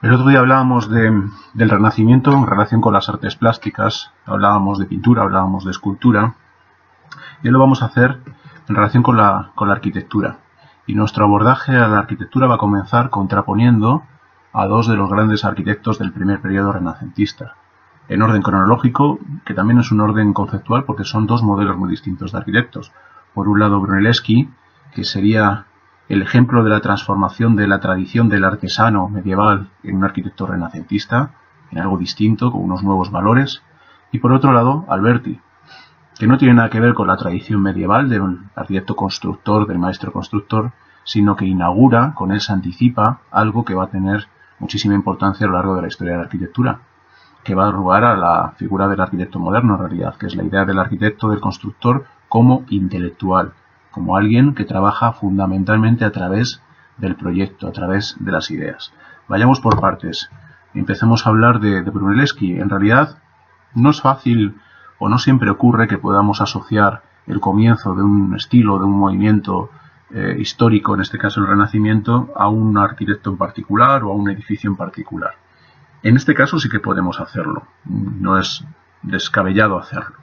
El otro día hablábamos del Renacimiento en relación con las artes plásticas, hablábamos de pintura, hablábamos de escultura, y hoy lo vamos a hacer en relación con la arquitectura. Y nuestro abordaje a la arquitectura va a comenzar contraponiendo a dos de los grandes arquitectos del primer periodo renacentista, en orden cronológico, que también es un orden conceptual porque son dos modelos muy distintos de arquitectos. Por un lado, Brunelleschi, que sería el ejemplo de la transformación de la tradición del artesano medieval en un arquitecto renacentista, en algo distinto, con unos nuevos valores. Y por otro lado, Alberti, que no tiene nada que ver con la tradición medieval del arquitecto constructor, del maestro constructor, sino que inaugura, con él se anticipa, algo que va a tener muchísima importancia a lo largo de la historia de la arquitectura, que va a dar lugar a la figura del arquitecto moderno en realidad, que es la idea del arquitecto, del constructor, como intelectual, como alguien que trabaja fundamentalmente a través del proyecto, a través de las ideas. Vayamos por partes. Empecemos a hablar de Brunelleschi. En realidad no es fácil o no siempre ocurre que podamos asociar el comienzo de un estilo, de un movimiento histórico, en este caso el Renacimiento, a un arquitecto en particular o a un edificio en particular. En este caso sí que podemos hacerlo, no es descabellado hacerlo,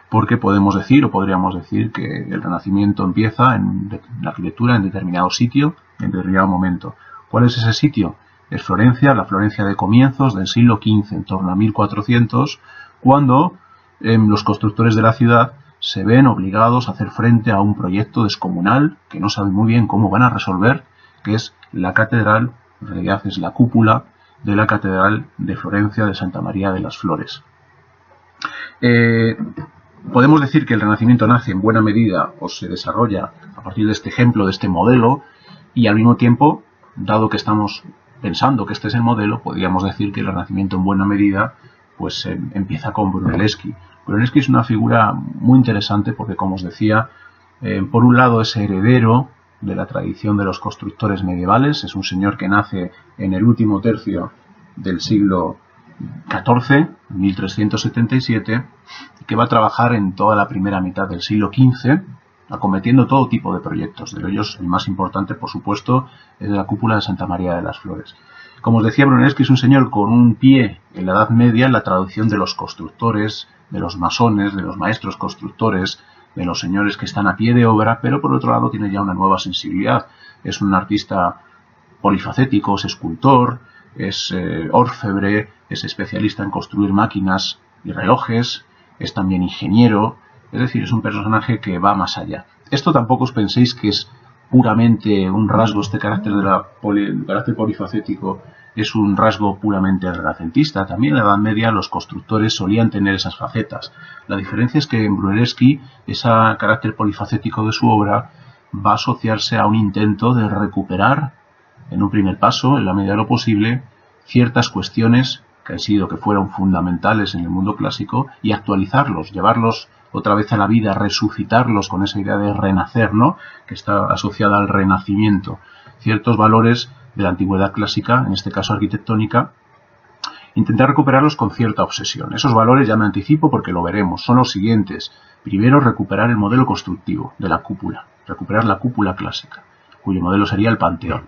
porque podemos decir o podríamos decir que el Renacimiento empieza en la arquitectura en determinado sitio, en determinado momento. ¿Cuál es ese sitio? Es Florencia, la Florencia de comienzos del siglo XV, en torno a 1400, cuando los constructores de la ciudad se ven obligados a hacer frente a un proyecto descomunal que no saben muy bien cómo van a resolver, que es la catedral, en realidad es la cúpula de la Catedral de Florencia de Santa María de las Flores. Podemos decir que el Renacimiento nace en buena medida o se desarrolla a partir de este ejemplo, de este modelo, y al mismo tiempo, dado que estamos pensando que este es el modelo, podríamos decir que el Renacimiento en buena medida pues empieza con Brunelleschi. Brunelleschi es una figura muy interesante porque, como os decía, por un lado es heredero de la tradición de los constructores medievales, es un señor que nace en el último tercio del siglo XIV, 1377, y que va a trabajar en toda la primera mitad del siglo XV, acometiendo todo tipo de proyectos. De ellos, el más importante, por supuesto, es la cúpula de Santa María de las Flores. Como os decía, Brunelleschi es un señor con un pie en la Edad Media, en la tradición de los constructores, de los masones, de los maestros constructores, de los señores que están a pie de obra, pero por otro lado tiene ya una nueva sensibilidad. Es un artista polifacético, es escultor, es orfebre, es especialista en construir máquinas y relojes, es también ingeniero, es decir, es un personaje que va más allá. Esto tampoco os penséis que es puramente un rasgo, este carácter carácter polifacético es un rasgo puramente renacentista. También en la Edad Media los constructores solían tener esas facetas. La diferencia es que en Brunelleschi ese carácter polifacético de su obra va a asociarse a un intento de recuperar, en un primer paso, en la medida de lo posible, ciertas cuestiones que fueron fundamentales en el mundo clásico y actualizarlos, llevarlos otra vez a la vida, resucitarlos con esa idea de renacer, ¿no?, que está asociada al renacimiento. Ciertos valores de la antigüedad clásica, en este caso arquitectónica, intentar recuperarlos con cierta obsesión. Esos valores, ya me anticipo porque lo veremos, son los siguientes. Primero, recuperar el modelo constructivo de la cúpula, recuperar la cúpula clásica, cuyo modelo sería el Panteón.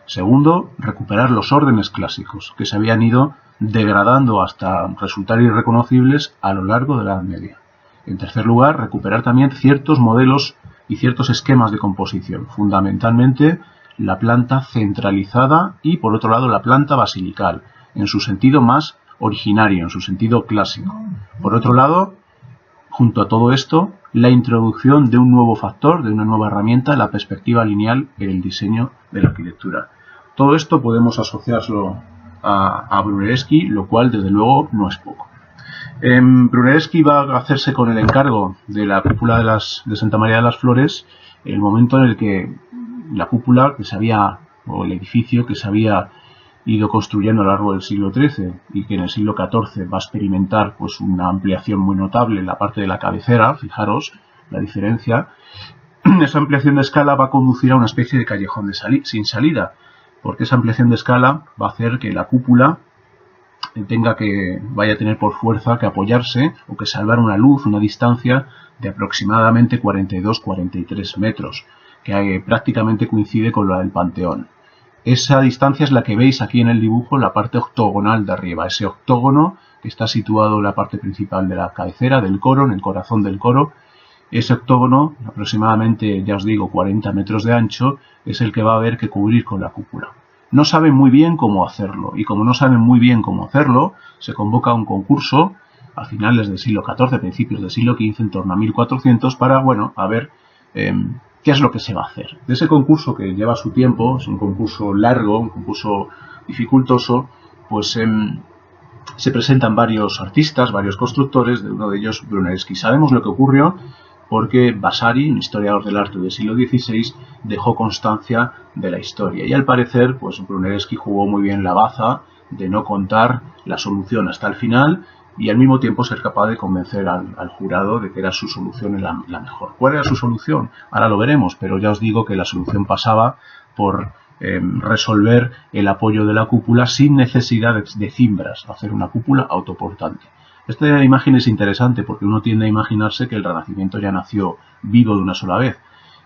Segundo, recuperar los órdenes clásicos, que se habían ido degradando hasta resultar irreconocibles a lo largo de la Edad Media. En tercer lugar, recuperar también ciertos modelos y ciertos esquemas de composición, fundamentalmente la planta centralizada y, por otro lado, la planta basilical, en su sentido más originario, en su sentido clásico. Por otro lado, junto a todo esto, la introducción de un nuevo factor, de una nueva herramienta, la perspectiva lineal en el diseño de la arquitectura. Todo esto podemos asociarlo a Brunelleschi, lo cual, desde luego, no es poco. Brunelleschi va a hacerse con el encargo de la cúpula de Santa María de las Flores en el momento en el que la cúpula o el edificio que se había ido construyendo a lo largo del siglo XIII y que en el siglo XIV va a experimentar pues una ampliación muy notable en la parte de la cabecera, fijaros la diferencia. Esa ampliación de escala va a conducir a una especie de callejón sin salida, porque esa ampliación de escala va a hacer que la cúpula vaya a tener por fuerza que apoyarse o que salvar una luz, una distancia de aproximadamente 42-43 metros, que prácticamente coincide con la del Panteón. Esa distancia es la que veis aquí en el dibujo, la parte octogonal de arriba, ese octógono que está situado en la parte principal de la cabecera del coro, en el corazón del coro. Ese octógono, aproximadamente, ya os digo, 40 metros de ancho, es el que va a haber que cubrir con la cúpula. No saben muy bien cómo hacerlo, y como no saben muy bien cómo hacerlo, se convoca un concurso a finales del siglo XIV, principios del siglo XV, en torno a 1400, para, bueno, a ver qué es lo que se va a hacer. De ese concurso, que lleva su tiempo, es un concurso largo, un concurso dificultoso, pues se presentan varios artistas, varios constructores, de uno de ellos Brunelleschi. Sabemos lo que ocurrió porque Vasari, un historiador del arte del siglo XVI, dejó constancia de la historia. Y al parecer, pues Brunelleschi jugó muy bien la baza de no contar la solución hasta el final y al mismo tiempo ser capaz de convencer al jurado de que era su solución la mejor. ¿Cuál era su solución? Ahora lo veremos, pero ya os digo que la solución pasaba por resolver el apoyo de la cúpula sin necesidad de cimbras, hacer una cúpula autoportante. Esta imagen es interesante porque uno tiende a imaginarse que el Renacimiento ya nació vivo de una sola vez.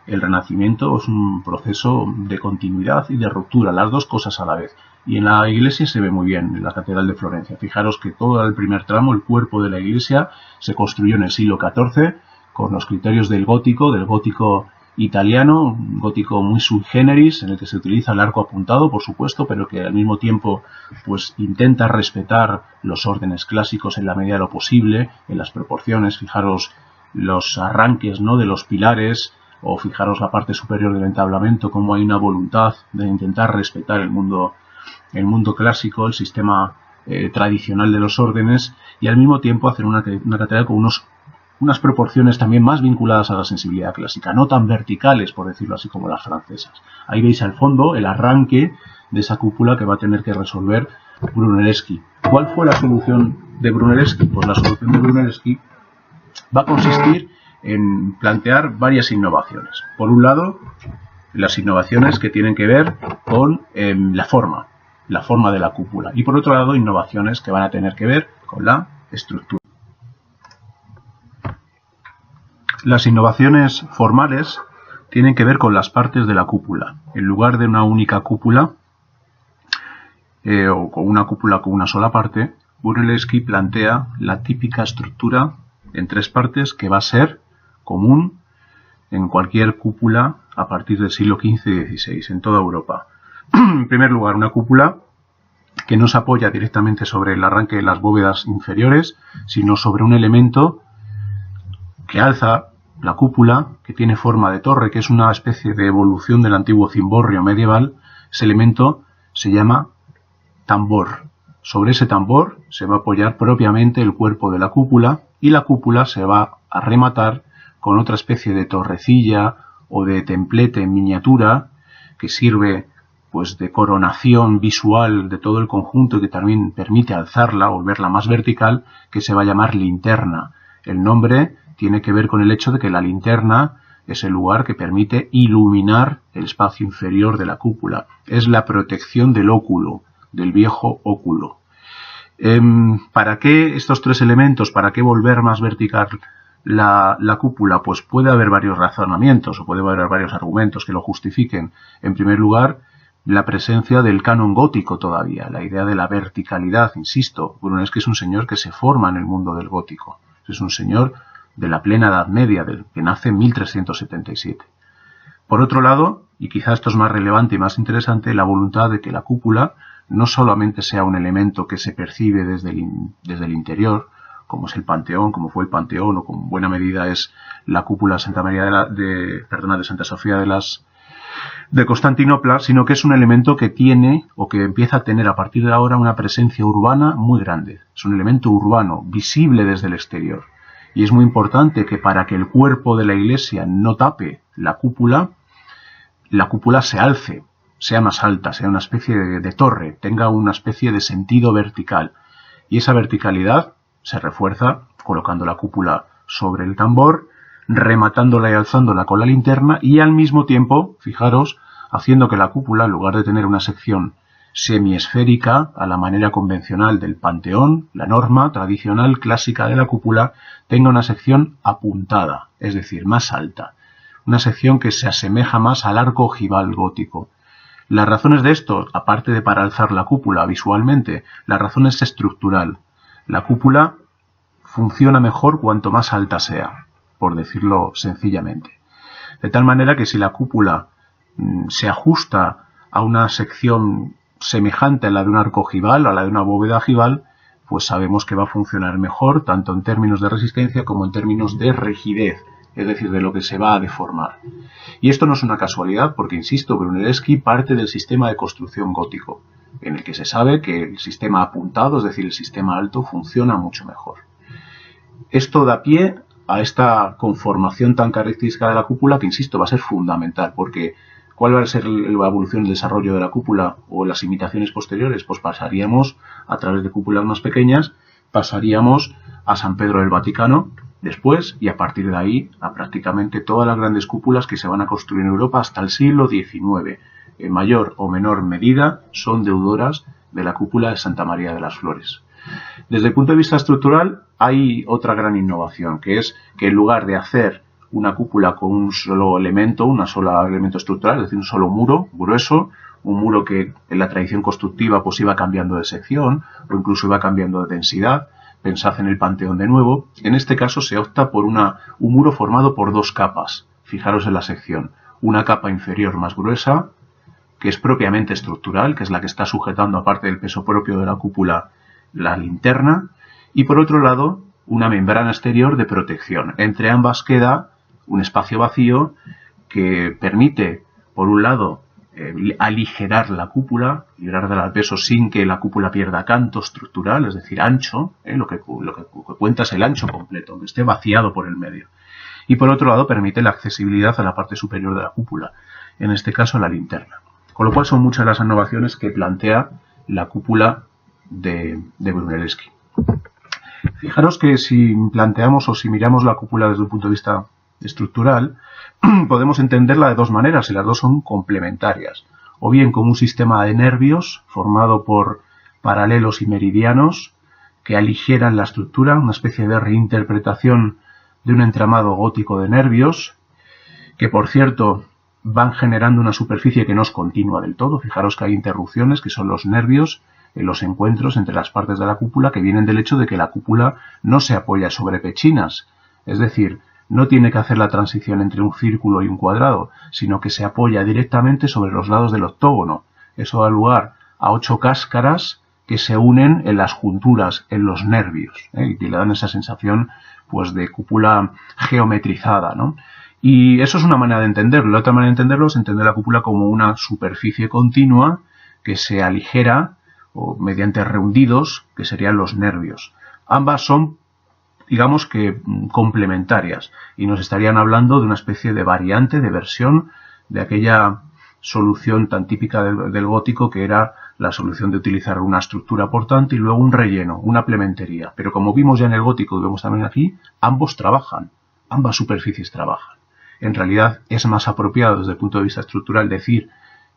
El Renacimiento es un proceso de continuidad y de ruptura, las dos cosas a la vez. Y en la iglesia se ve muy bien, en la Catedral de Florencia. Fijaros que todo el primer tramo, el cuerpo de la iglesia, se construyó en el siglo XIV con los criterios del gótico italiano, un gótico muy sui generis, en el que se utiliza el arco apuntado, por supuesto, pero que al mismo tiempo pues intenta respetar los órdenes clásicos en la medida de lo posible, en las proporciones. Fijaros los arranques, ¿no?, de los pilares, o fijaros la parte superior del entablamento, cómo hay una voluntad de intentar respetar el mundo clásico, el sistema tradicional de los órdenes, y al mismo tiempo hacer una catedral con unas proporciones también más vinculadas a la sensibilidad clásica, no tan verticales, por decirlo así, como las francesas. Ahí veis al fondo el arranque de esa cúpula que va a tener que resolver Brunelleschi. ¿Cuál fue la solución de Brunelleschi? Pues la solución de Brunelleschi va a consistir en plantear varias innovaciones. Por un lado, las innovaciones que tienen que ver con la forma de la cúpula. Y por otro lado, innovaciones que van a tener que ver con la estructura. Las innovaciones formales tienen que ver con las partes de la cúpula. En lugar de una única cúpula, o con una cúpula con una sola parte, Brunelleschi plantea la típica estructura en tres partes que va a ser común en cualquier cúpula a partir del siglo XV y XVI, en toda Europa. En primer lugar, una cúpula que no se apoya directamente sobre el arranque de las bóvedas inferiores, sino sobre un elemento que alza la cúpula, que tiene forma de torre, que es una especie de evolución del antiguo cimborrio medieval. Ese elemento se llama tambor. Sobre ese tambor se va a apoyar propiamente el cuerpo de la cúpula, y la cúpula se va a rematar con otra especie de torrecilla o de templete en miniatura que sirve pues de coronación visual de todo el conjunto y que también permite alzarla o verla más vertical, que se va a llamar linterna. El nombre tiene que ver con el hecho de que la linterna es el lugar que permite iluminar el espacio inferior de la cúpula. Es la protección del óculo, del viejo óculo. ¿Para qué estos tres elementos? ¿Para qué volver más vertical la cúpula? Pues puede haber varios razonamientos o puede haber varios argumentos que lo justifiquen. En primer lugar, la presencia del canon gótico todavía, la idea de la verticalidad, insisto. Brunelleschi es un señor que se forma en el mundo del gótico. Es un señor de la plena Edad Media, que nace en 1377. Por otro lado, y quizá esto es más relevante y más interesante, la voluntad de que la cúpula no solamente sea un elemento que se percibe desde el interior, como es el Panteón, como fue el Panteón, o como en buena medida es la cúpula de Santa María de Santa Sofía de Constantinopla, sino que es un elemento que tiene o que empieza a tener a partir de ahora una presencia urbana muy grande. Es un elemento urbano, visible desde el exterior. Y es muy importante que para que el cuerpo de la iglesia no tape la cúpula se alce, sea más alta, sea una especie de torre, tenga una especie de sentido vertical. Y esa verticalidad se refuerza colocando la cúpula sobre el tambor, rematándola y alzándola con la linterna, y al mismo tiempo, fijaros, haciendo que la cúpula, en lugar de tener una sección semiesférica a la manera convencional del Panteón, la norma tradicional clásica de la cúpula, tenga una sección apuntada, es decir, más alta, una sección que se asemeja más al arco ojival gótico. Las razones de esto, aparte de para alzar la cúpula visualmente, la razón es estructural. La cúpula funciona mejor cuanto más alta sea, por decirlo sencillamente. De tal manera que si la cúpula se ajusta a una sección semejante a la de un arco ojival, a la de una bóveda ojival, pues sabemos que va a funcionar mejor, tanto en términos de resistencia como en términos de rigidez, es decir, de lo que se va a deformar. Y esto no es una casualidad porque, insisto, Brunelleschi parte del sistema de construcción gótico, en el que se sabe que el sistema apuntado, es decir, el sistema alto, funciona mucho mejor. Esto da pie a esta conformación tan característica de la cúpula que, insisto, va a ser fundamental, porque ¿cuál va a ser la evolución y el desarrollo de la cúpula o las imitaciones posteriores? Pues pasaríamos, a través de cúpulas más pequeñas, pasaríamos a San Pedro del Vaticano después, y a partir de ahí a prácticamente todas las grandes cúpulas que se van a construir en Europa hasta el siglo XIX. En mayor o menor medida son deudoras de la cúpula de Santa María de las Flores. Desde el punto de vista estructural hay otra gran innovación, que es que en lugar de hacer una cúpula con un solo elemento, elemento estructural, es decir, un solo muro grueso, un muro que en la tradición constructiva pues iba cambiando de sección o incluso iba cambiando de densidad. Pensad en el Panteón de nuevo. En este caso se opta por un muro formado por dos capas. Fijaros en la sección. Una capa inferior más gruesa, que es propiamente estructural, que es la que está sujetando, aparte del peso propio de la cúpula, la linterna. Y por otro lado, una membrana exterior de protección. Entre ambas queda un espacio vacío que permite, por un lado, aligerar la cúpula, liberarla del peso sin que la cúpula pierda canto estructural, es decir, ancho, lo que cuenta es el ancho completo, aunque esté vaciado por el medio. Y por otro lado permite la accesibilidad a la parte superior de la cúpula, en este caso la linterna. Con lo cual son muchas las innovaciones que plantea la cúpula de Brunelleschi. Fijaros que si planteamos o si miramos la cúpula desde un punto de vista estructural, podemos entenderla de dos maneras y las dos son complementarias. O bien como un sistema de nervios formado por paralelos y meridianos que aligeran la estructura, una especie de reinterpretación de un entramado gótico de nervios, que por cierto van generando una superficie que no es continua del todo. Fijaros que hay interrupciones, que son los nervios en los encuentros entre las partes de la cúpula, que vienen del hecho de que la cúpula no se apoya sobre pechinas, es decir, no tiene que hacer la transición entre un círculo y un cuadrado, sino que se apoya directamente sobre los lados del octógono. Eso da lugar a 8 cáscaras que se unen en las junturas, en los nervios, y le dan esa sensación pues de cúpula geometrizada, ¿no? Y eso es una manera de entenderlo. La otra manera de entenderlo es entender la cúpula como una superficie continua que se aligera o mediante rehundidos, que serían los nervios. Ambas son, digamos que, complementarias y nos estarían hablando de una especie de variante, de versión de aquella solución tan típica del gótico, que era la solución de utilizar una estructura portante y luego un relleno, una plementería. Pero como vimos ya en el gótico y vemos también aquí, ambos trabajan, ambas superficies trabajan. En realidad es más apropiado desde el punto de vista estructural decir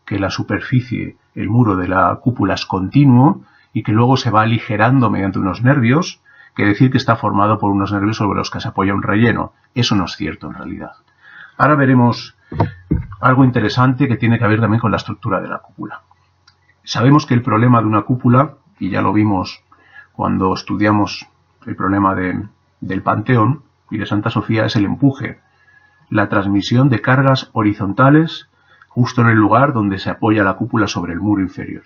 que la superficie, el muro de la cúpula es continuo y que luego se va aligerando mediante unos nervios, que decir que está formado por unos nervios sobre los que se apoya un relleno. Eso no es cierto en realidad. Ahora veremos algo interesante que tiene que ver también con la estructura de la cúpula. Sabemos que el problema de una cúpula, y ya lo vimos cuando estudiamos el problema del Panteón y de Santa Sofía, es el empuje, la transmisión de cargas horizontales justo en el lugar donde se apoya la cúpula sobre el muro inferior.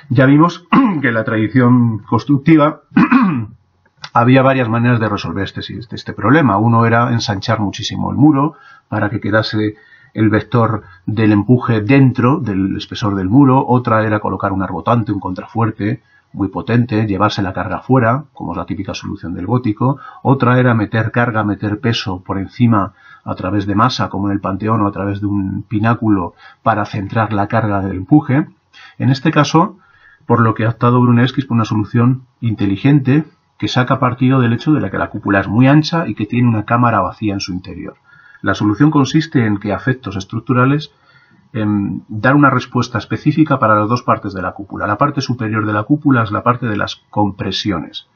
Ya vimos que en la tradición constructiva había varias maneras de resolver este problema. Uno era ensanchar muchísimo el muro para que quedase el vector del empuje dentro del espesor del muro. Otra era colocar un arbotante, un contrafuerte muy potente, llevarse la carga fuera, como es la típica solución del gótico. Otra era meter carga, meter peso por encima a través de masa, como en el Panteón, o a través de un pináculo para centrar la carga del empuje. En este caso, por lo que ha optado Brunelleschi, es por una solución inteligente que saca partido del hecho de que la cúpula es muy ancha y que tiene una cámara vacía en su interior. La solución consiste en que a efectos estructurales dar una respuesta específica para las dos partes de la cúpula. La parte superior de la cúpula es la parte de las compresiones.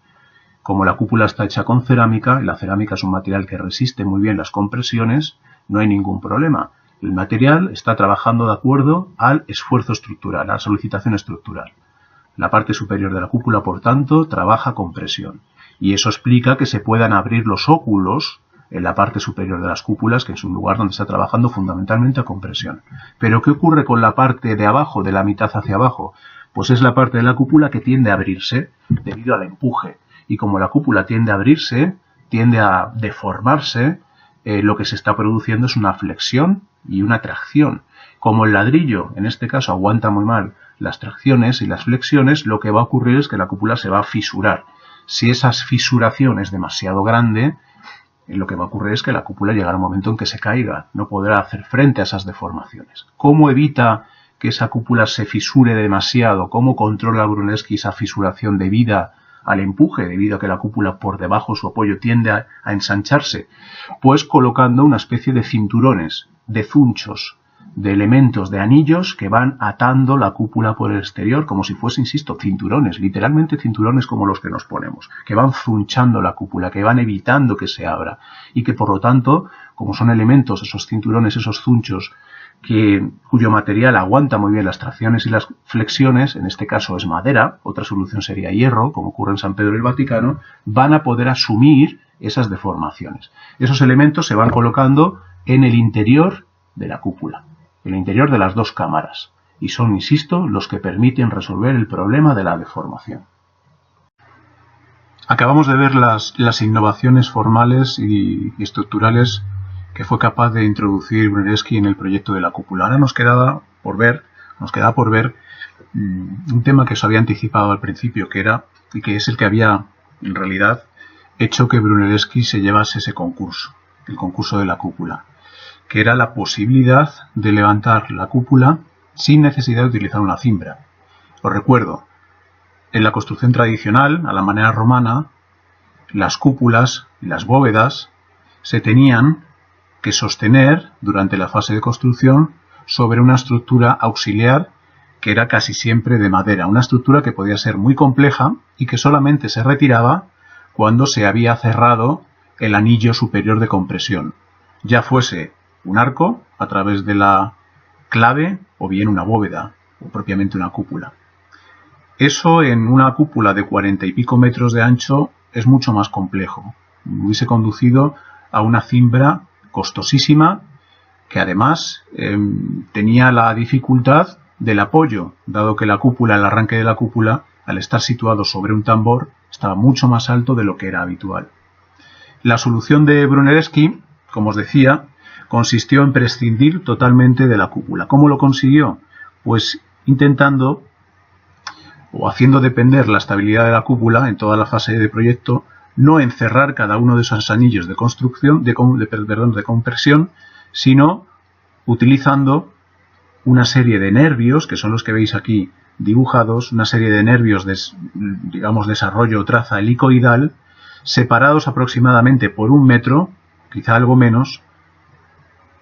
Como la cúpula está hecha con cerámica, y la cerámica es un material que resiste muy bien las compresiones, no hay ningún problema. El material está trabajando de acuerdo al esfuerzo estructural, a la solicitación estructural. La parte superior de la cúpula, por tanto, trabaja con presión. Y eso explica que se puedan abrir los óculos en la parte superior de las cúpulas, que es un lugar donde está trabajando fundamentalmente a compresión. Pero ¿qué ocurre con la parte de abajo, de la mitad hacia abajo? Pues es la parte de la cúpula que tiende a abrirse debido al empuje. Y como la cúpula tiende a abrirse, tiende a deformarse, lo que se está produciendo es una flexión y una tracción. Como el ladrillo, en este caso, aguanta muy mal las tracciones y las flexiones, lo que va a ocurrir es que la cúpula se va a fisurar. Si esa fisuración es demasiado grande, lo que va a ocurrir es que la cúpula llegará un momento en que se caiga, no podrá hacer frente a esas deformaciones. ¿Cómo evita que esa cúpula se fisure demasiado? ¿Cómo controla Brunelleschi esa fisuración debida al empuje, debido a que la cúpula por debajo, su apoyo tiende a ensancharse? Pues colocando una especie de cinturones, de zunchos, de elementos, de anillos que van atando la cúpula por el exterior, como si fuese, insisto, cinturones, literalmente cinturones como los que nos ponemos, que van zunchando la cúpula, que van evitando que se abra, y que por lo tanto, como son elementos, esos cinturones, esos zunchos, cuyo material aguanta muy bien las tracciones y las flexiones, en este caso es madera, otra solución sería hierro, como ocurre en San Pedro y el Vaticano, van a poder asumir esas deformaciones. Esos elementos se van colocando en el interior de la cúpula, en el interior de las dos cámaras, y son, insisto, los que permiten resolver el problema de la deformación. Acabamos de ver las innovaciones formales y estructurales que fue capaz de introducir Brunelleschi en el proyecto de la cúpula. Ahora nos queda por ver un tema que os había anticipado al principio, que es el que había en realidad hecho que Brunelleschi se llevase ese concurso, el concurso de la cúpula, que era la posibilidad de levantar la cúpula sin necesidad de utilizar una cimbra. Os recuerdo, en la construcción tradicional, a la manera romana, las cúpulas y las bóvedas se tenían que sostener durante la fase de construcción sobre una estructura auxiliar que era casi siempre de madera, una estructura que podía ser muy compleja y que solamente se retiraba cuando se había cerrado el anillo superior de compresión, ya fuese un arco a través de la clave o bien una bóveda o propiamente una cúpula. Eso en una cúpula de 40 y pico metros de ancho es mucho más complejo. Hubiese conducido a una cimbra costosísima, que además tenía la dificultad del apoyo, dado que la cúpula, el arranque de la cúpula, al estar situado sobre un tambor, estaba mucho más alto de lo que era habitual. La solución de Brunelleschi, como os decía, consistió en prescindir totalmente de la cúpula. ¿Cómo lo consiguió? Pues intentando o haciendo depender la estabilidad de la cúpula en toda la fase de proyecto, no encerrar cada uno de esos anillos de construcción, de compresión, sino utilizando una serie de nervios, que son los que veis aquí dibujados, una serie de nervios de, digamos, desarrollo o traza helicoidal, separados aproximadamente por 1 metro, quizá algo menos,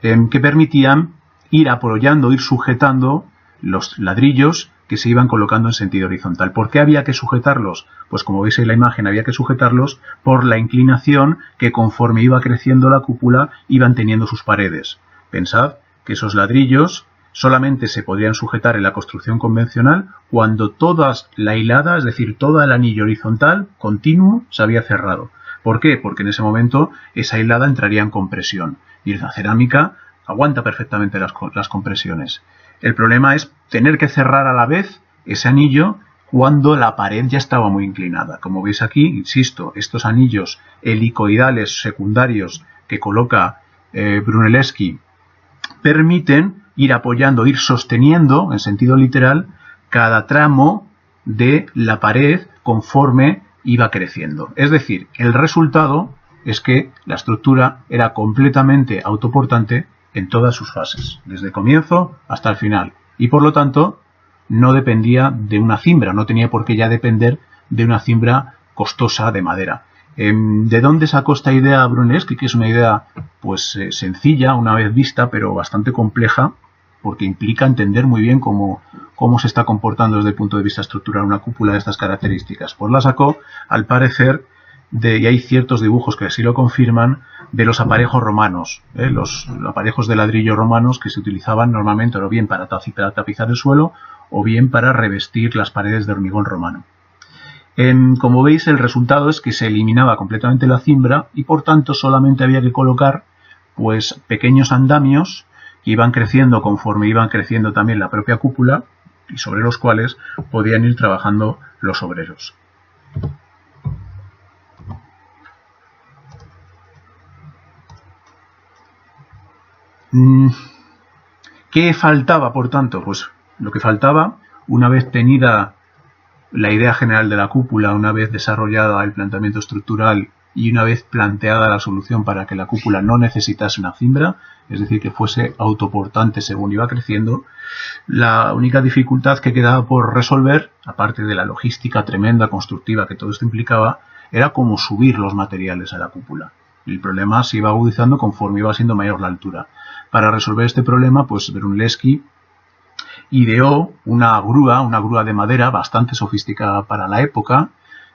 que permitían ir apoyando, ir sujetando los ladrillos que se iban colocando en sentido horizontal. ¿Por qué había que sujetarlos? Pues como veis en la imagen, había que sujetarlos por la inclinación que conforme iba creciendo la cúpula iban teniendo sus paredes. Pensad que esos ladrillos solamente se podrían sujetar en la construcción convencional cuando toda la hilada, es decir, todo el anillo horizontal continuo, se había cerrado. ¿Por qué? Porque en ese momento esa hilada entraría en compresión y la cerámica aguanta perfectamente las compresiones. El problema es tener que cerrar a la vez ese anillo cuando la pared ya estaba muy inclinada. Como veis aquí, insisto, estos anillos helicoidales secundarios que coloca Brunelleschi permiten ir apoyando, ir sosteniendo, en sentido literal, cada tramo de la pared conforme iba creciendo. Es decir, el resultado es que la estructura era completamente autoportante en todas sus fases, desde el comienzo hasta el final, y por lo tanto no dependía de una cimbra, no tenía por qué ya depender de una cimbra costosa de madera. ¿De dónde sacó esta idea Brunelleschi? Que es una idea pues sencilla una vez vista, pero bastante compleja, porque implica entender muy bien cómo se está comportando desde el punto de vista estructural una cúpula de estas características. Pues la sacó, al parecer, y hay ciertos dibujos que así lo confirman, de los aparejos romanos, los aparejos de ladrillo romanos que se utilizaban normalmente o bien para tapizar el suelo o bien para revestir las paredes de hormigón romano. Como veis, el resultado es que se eliminaba completamente la cimbra y por tanto solamente había que colocar pues pequeños andamios que iban creciendo conforme iban creciendo también la propia cúpula y sobre los cuales podían ir trabajando los obreros. ¿Qué faltaba, por tanto? Pues lo que faltaba, una vez tenida la idea general de la cúpula, una vez desarrollada el planteamiento estructural y una vez planteada la solución para que la cúpula no necesitase una cimbra, es decir, que fuese autoportante según iba creciendo, la única dificultad que quedaba por resolver, aparte de la logística tremenda constructiva que todo esto implicaba, era cómo subir los materiales a la cúpula. El problema se iba agudizando conforme iba siendo mayor la altura. Para resolver este problema, pues Brunelleschi ideó una grúa de madera bastante sofisticada para la época,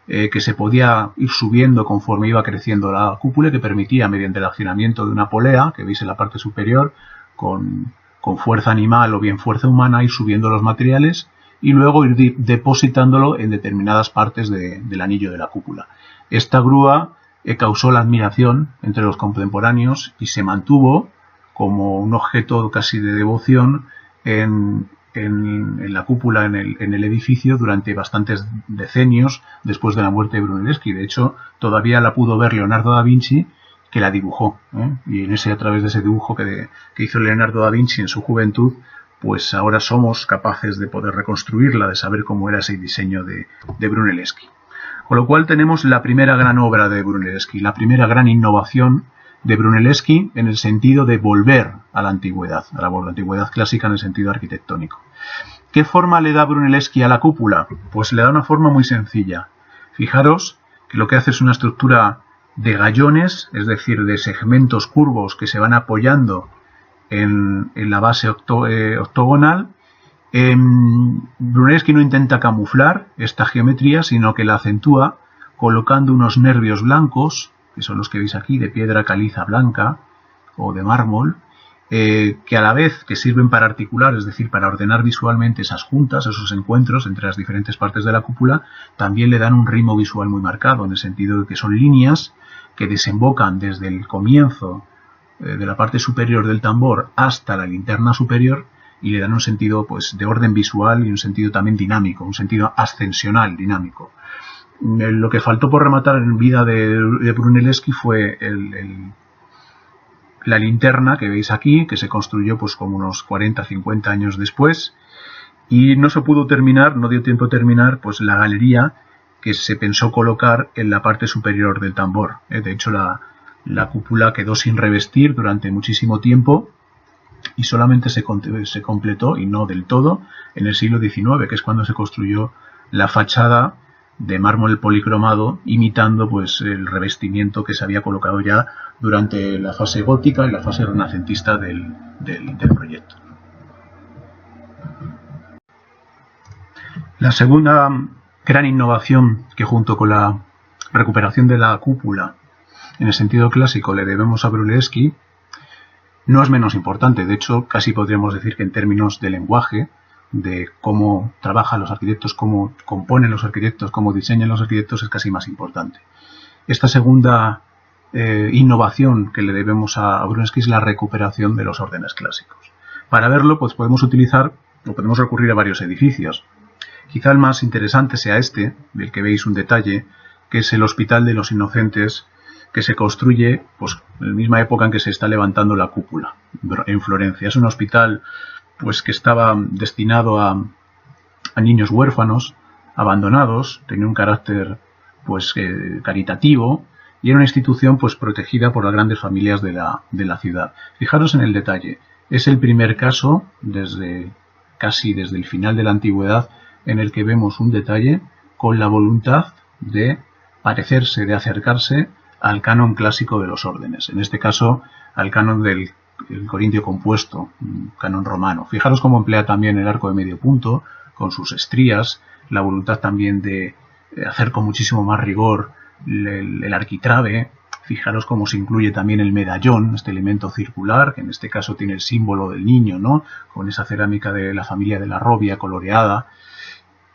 que se podía ir subiendo conforme iba creciendo la cúpula, que permitía, mediante el accionamiento de una polea, que veis en la parte superior, con fuerza animal o bien fuerza humana, ir subiendo los materiales y luego ir depositándolo en determinadas partes del anillo de la cúpula. Esta grúa causó la admiración entre los contemporáneos y se mantuvo como un objeto casi de devoción en la cúpula, en el edificio, durante bastantes decenios después de la muerte de Brunelleschi. De hecho, todavía la pudo ver Leonardo da Vinci, que la dibujó, y a través de ese dibujo que hizo Leonardo da Vinci en su juventud, pues ahora somos capaces de poder reconstruirla, de saber cómo era ese diseño de Brunelleschi. Con lo cual tenemos la primera gran obra de Brunelleschi, la primera gran innovación de Brunelleschi en el sentido de volver a la antigüedad clásica en el sentido arquitectónico. ¿Qué forma le da Brunelleschi a la cúpula? Pues le da una forma muy sencilla. Fijaros que lo que hace es una estructura de gallones, es decir, de segmentos curvos que se van apoyando en la base octogonal. Brunelleschi no intenta camuflar esta geometría, sino que la acentúa colocando unos nervios blancos, que son los que veis aquí, de piedra caliza blanca o de mármol, que a la vez que sirven para articular, es decir, para ordenar visualmente esas juntas, esos encuentros entre las diferentes partes de la cúpula, también le dan un ritmo visual muy marcado, en el sentido de que son líneas que desembocan desde el comienzo de la parte superior del tambor hasta la linterna superior y le dan un sentido pues de orden visual y un sentido también dinámico, un sentido ascensional dinámico. Lo que faltó por rematar en vida de Brunelleschi fue la linterna que veis aquí, que se construyó pues como unos 40-50 años después, y no se pudo terminar, no dio tiempo a terminar pues la galería que se pensó colocar en la parte superior del tambor. De hecho, la cúpula quedó sin revestir durante muchísimo tiempo y solamente se completó, y no del todo, en el siglo XIX, que es cuando se construyó la fachada de mármol policromado, imitando pues el revestimiento que se había colocado ya durante la fase gótica y la fase renacentista del proyecto. La segunda gran innovación que, junto con la recuperación de la cúpula en el sentido clásico, le debemos a Brunelleschi, no es menos importante. De hecho, casi podríamos decir que en términos de lenguaje, de cómo trabajan los arquitectos, cómo componen los arquitectos, cómo diseñan los arquitectos, es casi más importante. Esta segunda innovación que le debemos a Brunelleschi es la recuperación de los órdenes clásicos. Para verlo, pues podemos recurrir a varios edificios. Quizá el más interesante sea este, del que veis un detalle, que es el Hospital de los Inocentes, que se construye pues en la misma época en que se está levantando la cúpula en Florencia. Es un hospital pues que estaba destinado a niños huérfanos, abandonados, tenía un carácter pues caritativo y era una institución pues protegida por las grandes familias de la ciudad. Fijaros en el detalle, es el primer caso casi desde el final de la antigüedad en el que vemos un detalle con la voluntad de parecerse, de acercarse al canon clásico de los órdenes, en este caso al canon del corintio compuesto, canon romano. Fijaros cómo emplea también el arco de medio punto, con sus estrías, la voluntad también de hacer con muchísimo más rigor el arquitrabe. Fijaros cómo se incluye también el medallón, este elemento circular, que en este caso tiene el símbolo del niño, ¿no? Con esa cerámica de la familia de la Robbia coloreada.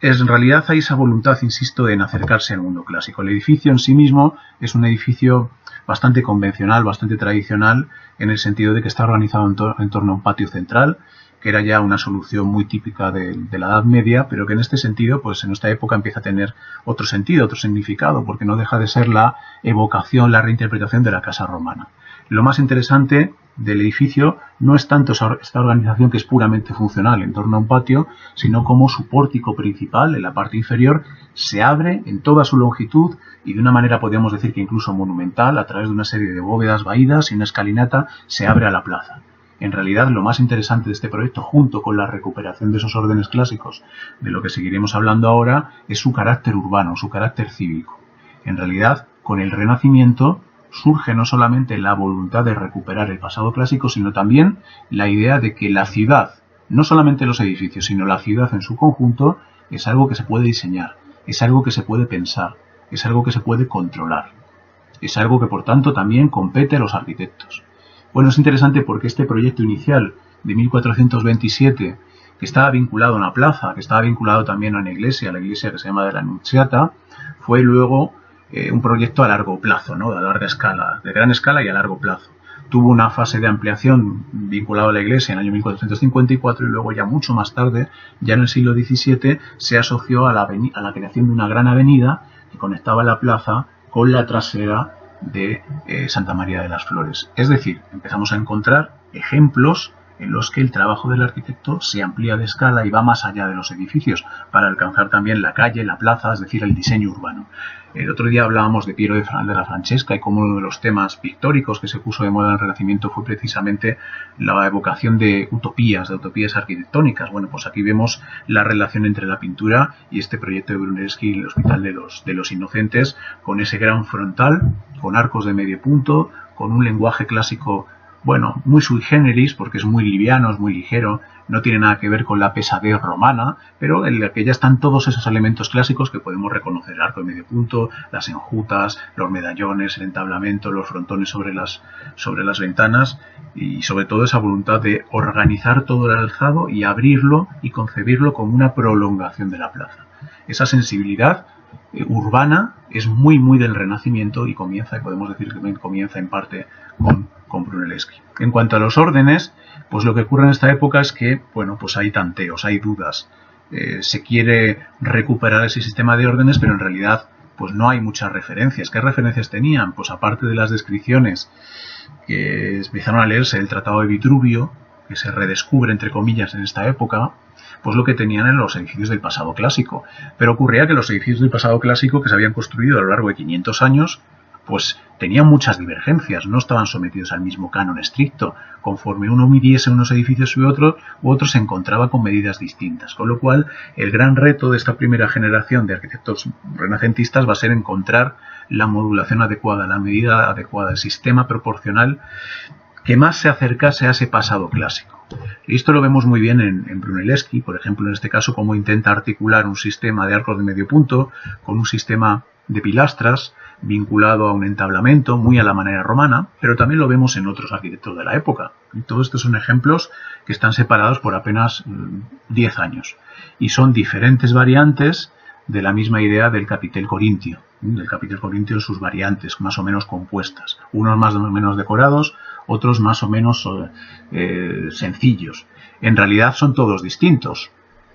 En realidad hay esa voluntad, insisto, en acercarse al mundo clásico. El edificio en sí mismo es un edificio bastante convencional, bastante tradicional, en el sentido de que está organizado en torno a un patio central, que era ya una solución muy típica de la Edad Media, pero que en este sentido, pues en esta época empieza a tener otro sentido, otro significado, porque no deja de ser la evocación, la reinterpretación de la casa romana. Lo más interesante del edificio no es tanto esta organización que es puramente funcional en torno a un patio, sino como su pórtico principal, en la parte inferior, se abre en toda su longitud y de una manera, podríamos decir que incluso monumental, a través de una serie de bóvedas vaídas y una escalinata, se abre a la plaza. En realidad, lo más interesante de este proyecto, junto con la recuperación de esos órdenes clásicos, de lo que seguiremos hablando ahora, es su carácter urbano, su carácter cívico. En realidad, con el Renacimiento surge no solamente la voluntad de recuperar el pasado clásico, sino también la idea de que la ciudad, no solamente los edificios, sino la ciudad en su conjunto, es algo que se puede diseñar, es algo que se puede pensar, es algo que se puede controlar, es algo que por tanto también compete a los arquitectos. Bueno, es interesante porque este proyecto inicial de 1427, que estaba vinculado a una plaza, que estaba vinculado también a una iglesia, la iglesia que se llama de la Annunziata, fue luego un proyecto a largo plazo, ¿no? A larga escala, de gran escala y a largo plazo. Tuvo una fase de ampliación vinculada a la iglesia en el año 1454 y luego ya mucho más tarde, ya en el siglo XVII, se asoció a la creación de una gran avenida que conectaba la plaza con la trasera de Santa María de las Flores. Es decir, empezamos a encontrar ejemplos en los que el trabajo del arquitecto se amplía de escala y va más allá de los edificios para alcanzar también la calle, la plaza, es decir, el diseño urbano. El otro día hablábamos de Piero de la Francesca y como uno de los temas pictóricos que se puso de moda en el Renacimiento fue precisamente la evocación de utopías arquitectónicas. Bueno, pues aquí vemos la relación entre la pintura y este proyecto de Brunelleschi, el Hospital de los Inocentes, con ese gran frontal, con arcos de medio punto, con un lenguaje clásico, bueno, muy sui generis, porque es muy liviano, es muy ligero, no tiene nada que ver con la pesadez romana, pero en la que ya están todos esos elementos clásicos que podemos reconocer: el arco de medio punto, las enjutas, los medallones, el entablamento, los frontones sobre las ventanas y sobre todo esa voluntad de organizar todo el alzado y abrirlo y concebirlo como una prolongación de la plaza. Esa sensibilidad urbana es muy del Renacimiento y podemos decir que comienza en parte con Brunelleschi. En cuanto a los órdenes, pues lo que ocurre en esta época es que, bueno, pues hay tanteos, hay dudas. Se quiere recuperar ese sistema de órdenes, pero en realidad pues no hay muchas referencias. ¿Qué referencias tenían? Pues aparte de las descripciones que empezaron a leerse el Tratado de Vitruvio, que se redescubre entre comillas en esta época, pues lo que tenían en los edificios del pasado clásico. Pero ocurría que los edificios del pasado clásico que se habían construido a lo largo de 500 años, pues tenían muchas divergencias, no estaban sometidos al mismo canon estricto. Conforme uno midiese unos edificios u otro se encontraba con medidas distintas. Con lo cual, el gran reto de esta primera generación de arquitectos renacentistas va a ser encontrar la modulación adecuada, la medida adecuada, el sistema proporcional que más se acercase a ese pasado clásico. Y esto lo vemos muy bien en Brunelleschi, por ejemplo, en este caso, cómo intenta articular un sistema de arcos de medio punto con un sistema de pilastras vinculado a un entablamento muy a la manera romana, pero también lo vemos en otros arquitectos de la época. Y todos estos son ejemplos que están separados por apenas 10 años y son diferentes variantes de la misma idea del capitel corintio, en sus variantes más o menos compuestas, unos más o menos decorados, otros más o menos sencillos. En realidad son todos distintos.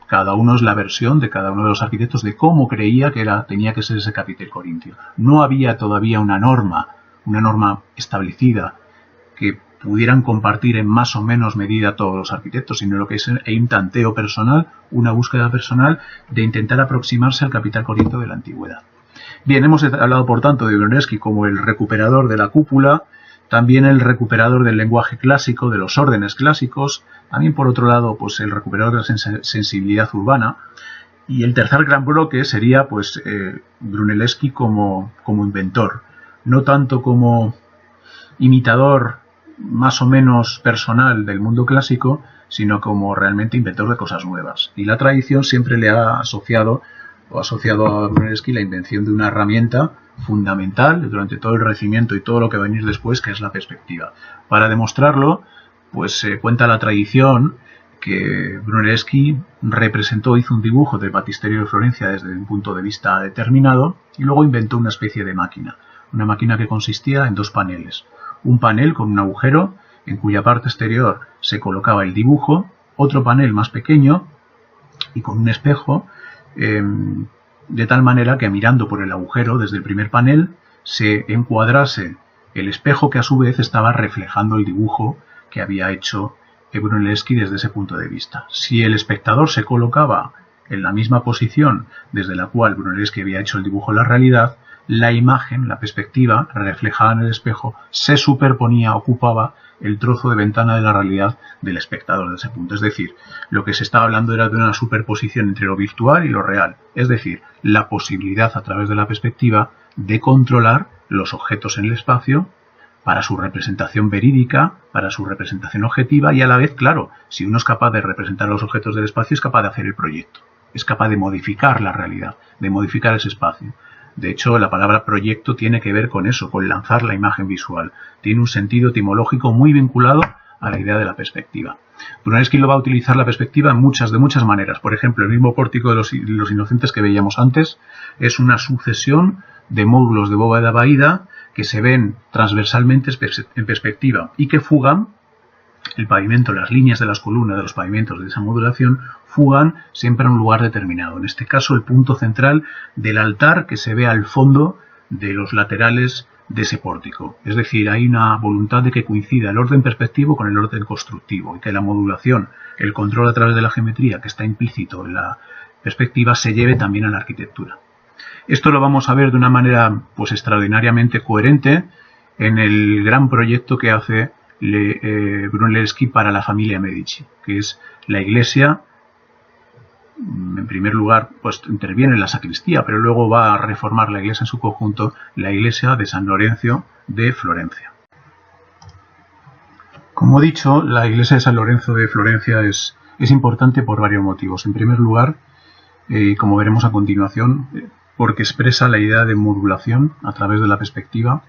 Cada uno es la versión de cada uno de los arquitectos de cómo creía que tenía que ser ese capitel corintio. No había todavía una norma establecida que pudieran compartir en más o menos medida todos los arquitectos, sino lo que es un tanteo personal, una búsqueda personal de intentar aproximarse al capitel corintio de la antigüedad. Bien, hemos hablado por tanto de Brunelleschi como el recuperador de la cúpula, también el recuperador del lenguaje clásico, de los órdenes clásicos, también por otro lado pues el recuperador de la sensibilidad urbana, y el tercer gran bloque sería pues Brunelleschi como inventor, no tanto como imitador más o menos personal del mundo clásico, sino como realmente inventor de cosas nuevas. Y la tradición siempre le ha asociado a Brunelleschi la invención de una herramienta fundamental durante todo el Renacimiento y todo lo que va a venir después, que es la perspectiva. Para demostrarlo, pues cuenta la tradición que Brunelleschi hizo un dibujo del baptisterio de Florencia desde un punto de vista determinado y luego inventó una especie de máquina. Una máquina que consistía en dos paneles. Un panel con un agujero en cuya parte exterior se colocaba el dibujo, otro panel más pequeño y con un espejo, de tal manera que mirando por el agujero desde el primer panel se encuadrase el espejo que a su vez estaba reflejando el dibujo que había hecho Brunelleschi desde ese punto de vista. Si el espectador se colocaba en la misma posición desde la cual Brunelleschi había hecho el dibujo en la realidad, la imagen, la perspectiva reflejada en el espejo se superponía, ocupaba el trozo de ventana de la realidad del espectador de ese punto. Es decir, lo que se estaba hablando era de una superposición entre lo virtual y lo real. Es decir, la posibilidad a través de la perspectiva de controlar los objetos en el espacio para su representación verídica, para su representación objetiva y a la vez, claro, si uno es capaz de representar los objetos del espacio es capaz de hacer el proyecto, es capaz de modificar la realidad, de modificar ese espacio. De hecho, la palabra proyecto tiene que ver con eso, con lanzar la imagen visual. Tiene un sentido etimológico muy vinculado a la idea de la perspectiva. Brunelleschi lo va a utilizar la perspectiva de muchas maneras. Por ejemplo, el mismo pórtico de los inocentes que veíamos antes es una sucesión de módulos de bóveda vaída que se ven transversalmente en perspectiva y que fugan el pavimento, las líneas de las columnas de los pavimentos de esa modulación fugan siempre a un lugar determinado. En este caso, el punto central del altar que se ve al fondo de los laterales de ese pórtico. Es decir, hay una voluntad de que coincida el orden perspectivo con el orden constructivo y que la modulación, el control a través de la geometría que está implícito en la perspectiva se lleve también a la arquitectura. Esto lo vamos a ver de una manera pues extraordinariamente coherente en el gran proyecto que hace Brunelleschi para la familia Medici, que es la iglesia. En primer lugar, pues interviene en la sacristía, pero luego va a reformar la iglesia en su conjunto, la iglesia de San Lorenzo de Florencia. Como he dicho, la iglesia de San Lorenzo de Florencia es importante por varios motivos. En primer lugar, como veremos a continuación, porque expresa la idea de modulación a través de la perspectiva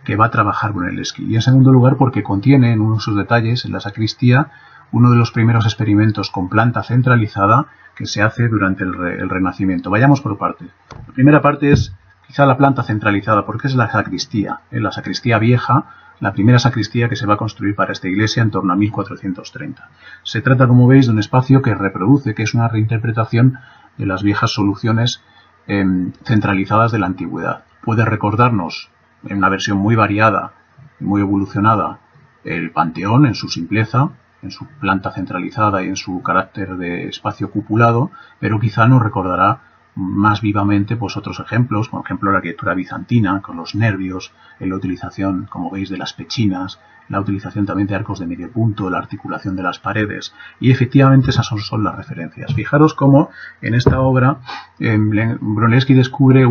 que va a trabajar Brunelleschi. Y en segundo lugar, porque contiene en uno de sus detalles, en la sacristía, uno de los primeros experimentos con planta centralizada que se hace durante el Renacimiento. Vayamos por partes. La primera parte es quizá la planta centralizada, porque es la sacristía vieja, la primera sacristía que se va a construir para esta iglesia en torno a 1430. Se trata, como veis, de un espacio que reproduce, que es una reinterpretación de las viejas soluciones centralizadas de la antigüedad. Puede recordarnos, en una versión muy variada, muy evolucionada, el Panteón en su simpleza, en su planta centralizada y en su carácter de espacio cupulado, pero quizá nos recordará más vivamente pues otros ejemplos, por ejemplo la arquitectura bizantina con los nervios, la utilización, como veis, de las pechinas, la utilización también de arcos de medio punto, la articulación de las paredes, y efectivamente esas son las referencias. Fijaros cómo en esta obra Brunelleschi descubre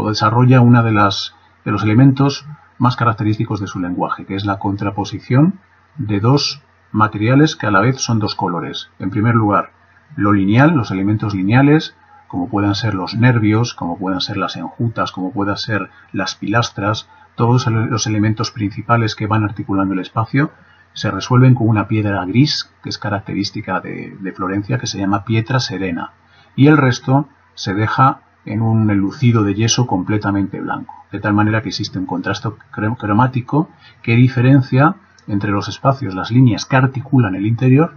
desarrolla una de los elementos más característicos de su lenguaje, que es la contraposición de dos materiales que a la vez son dos colores. En primer lugar, lo lineal, los elementos lineales, como puedan ser los nervios, como puedan ser las enjutas, como puedan ser las pilastras, todos los elementos principales que van articulando el espacio se resuelven con una piedra gris, que es característica de Florencia, que se llama pietra serena, y el resto se deja en un enlucido de yeso completamente blanco, de tal manera que existe un contraste cromático que diferencia entre los espacios, las líneas que articulan el interior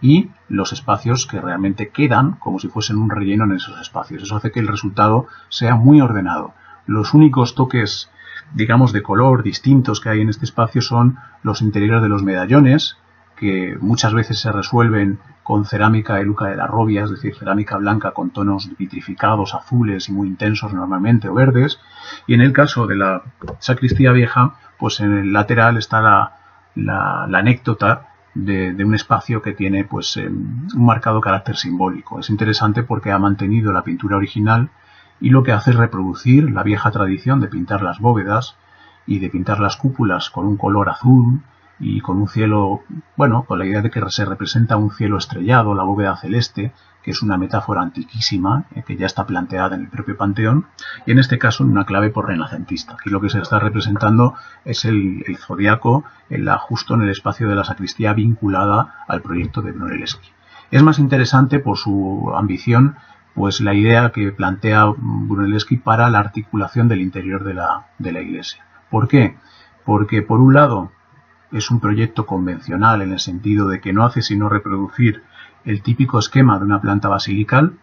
y los espacios que realmente quedan como si fuesen un relleno en esos espacios. Eso hace que el resultado sea muy ordenado. Los únicos toques, digamos, de color distintos que hay en este espacio son los interiores de los medallones, que muchas veces se resuelven con cerámica de Luca de la Robbia, es decir, cerámica blanca con tonos vitrificados, azules y muy intensos normalmente, o verdes. Y en el caso de la sacristía vieja, pues en el lateral está la anécdota de un espacio que tiene pues un marcado carácter simbólico. Es interesante porque ha mantenido la pintura original y lo que hace es reproducir la vieja tradición de pintar las bóvedas y de pintar las cúpulas con un color azul y con un cielo, bueno, con la idea de que se representa un cielo estrellado, la bóveda celeste, que es una metáfora antiquísima, que ya está planteada en el propio Panteón, y en este caso en una clave por renacentista. Aquí lo que se está representando es el zodiaco justo en el espacio de la sacristía vinculada al proyecto de Brunelleschi. Es más interesante por su ambición pues la idea que plantea Brunelleschi para la articulación del interior de la iglesia. ¿Por qué? Porque por un lado es un proyecto convencional en el sentido de que no hace sino reproducir el típico esquema de una planta basilical,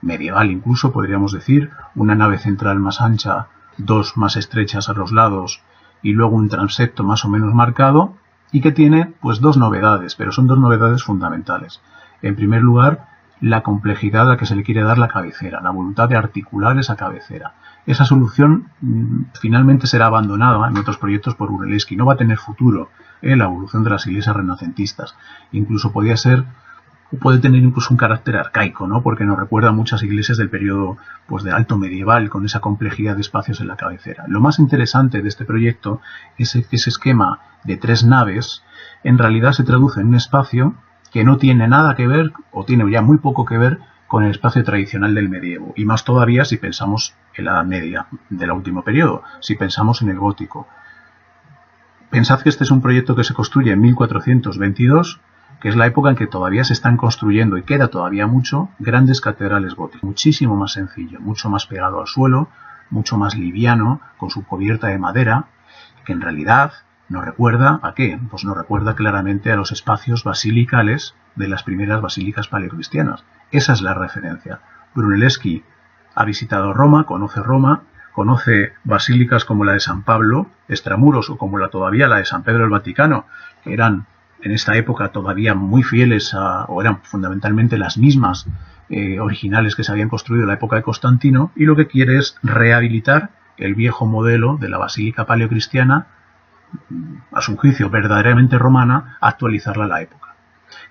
medieval incluso podríamos decir, una nave central más ancha, dos más estrechas a los lados y luego un transepto más o menos marcado, y que tiene pues dos novedades, pero son dos novedades fundamentales. En primer lugar, la complejidad a la que se le quiere dar la cabecera, la voluntad de articular esa cabecera. Esa solución finalmente será abandonada en otros proyectos por Brunelleschi. No va a tener futuro en la evolución de las iglesias renacentistas. Incluso puede tener incluso un carácter arcaico, ¿no? Porque nos recuerda a muchas iglesias del periodo pues de alto medieval con esa complejidad de espacios en la cabecera. Lo más interesante de este proyecto es que ese esquema de tres naves en realidad se traduce en un espacio que no tiene nada que ver, o tiene ya muy poco que ver, con el espacio tradicional del medievo, y más todavía si pensamos en la Edad Media del último periodo, si pensamos en el gótico. Pensad que este es un proyecto que se construye en 1422, que es la época en que todavía se están construyendo, y queda todavía mucho, grandes catedrales góticas. Muchísimo más sencillo, mucho más pegado al suelo, mucho más liviano, con su cubierta de madera, que en realidad ¿nos recuerda a qué? Pues nos recuerda claramente a los espacios basilicales de las primeras basílicas paleocristianas. Esa es la referencia. Brunelleschi ha visitado Roma, conoce basílicas como la de San Pablo, extramuros, o como todavía la de San Pedro del Vaticano, que eran en esta época todavía muy fieles o eran fundamentalmente las mismas originales que se habían construido en la época de Constantino, y lo que quiere es rehabilitar el viejo modelo de la basílica paleocristiana, a su juicio verdaderamente romana, actualizarla a la época.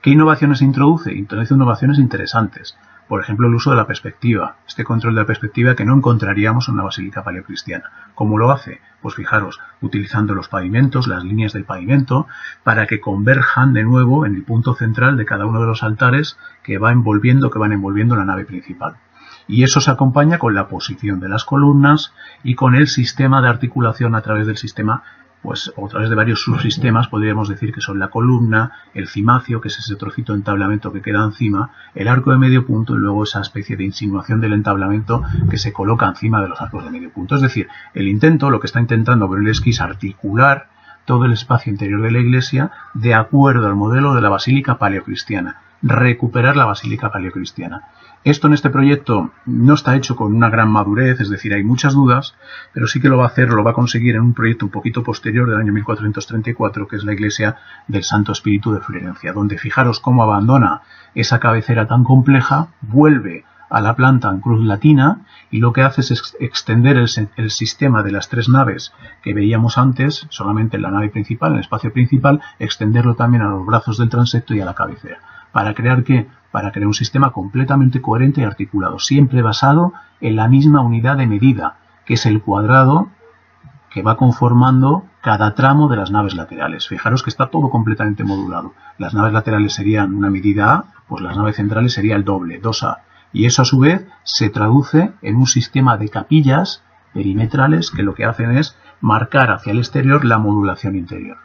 ¿Qué innovaciones introduce? Introduce innovaciones interesantes. Por ejemplo, el uso de la perspectiva, este control de la perspectiva que no encontraríamos en una basílica paleocristiana. ¿Cómo lo hace? Pues fijaros, utilizando los pavimentos, las líneas del pavimento, para que converjan de nuevo en el punto central de cada uno de los altares que van envolviendo la nave principal. Y eso se acompaña con la posición de las columnas y con el sistema de articulación a través del sistema, pues a través de varios subsistemas, podríamos decir que son la columna, el cimacio, que es ese trocito de entablamento que queda encima, el arco de medio punto y luego esa especie de insinuación del entablamento que se coloca encima de los arcos de medio punto. Es decir, lo que está intentando Brunelleschi es articular todo el espacio interior de la iglesia de acuerdo al modelo de la basílica paleocristiana, recuperar la basílica paleocristiana. Esto en este proyecto no está hecho con una gran madurez, es decir, hay muchas dudas, pero sí que lo va a conseguir en un proyecto un poquito posterior del año 1434, que es la iglesia del Santo Espíritu de Florencia, donde fijaros cómo abandona esa cabecera tan compleja, vuelve a la planta en cruz latina y lo que hace es extender el sistema de las tres naves que veíamos antes, solamente en la nave principal, en el espacio principal, extenderlo también a los brazos del transepto y a la cabecera. ¿Para crear qué? Para crear un sistema completamente coherente y articulado, siempre basado en la misma unidad de medida, que es el cuadrado que va conformando cada tramo de las naves laterales. Fijaros que está todo completamente modulado. Las naves laterales serían una medida A, pues las naves centrales sería el doble, 2A. Y eso a su vez se traduce en un sistema de capillas perimetrales que lo que hacen es marcar hacia el exterior la modulación interior.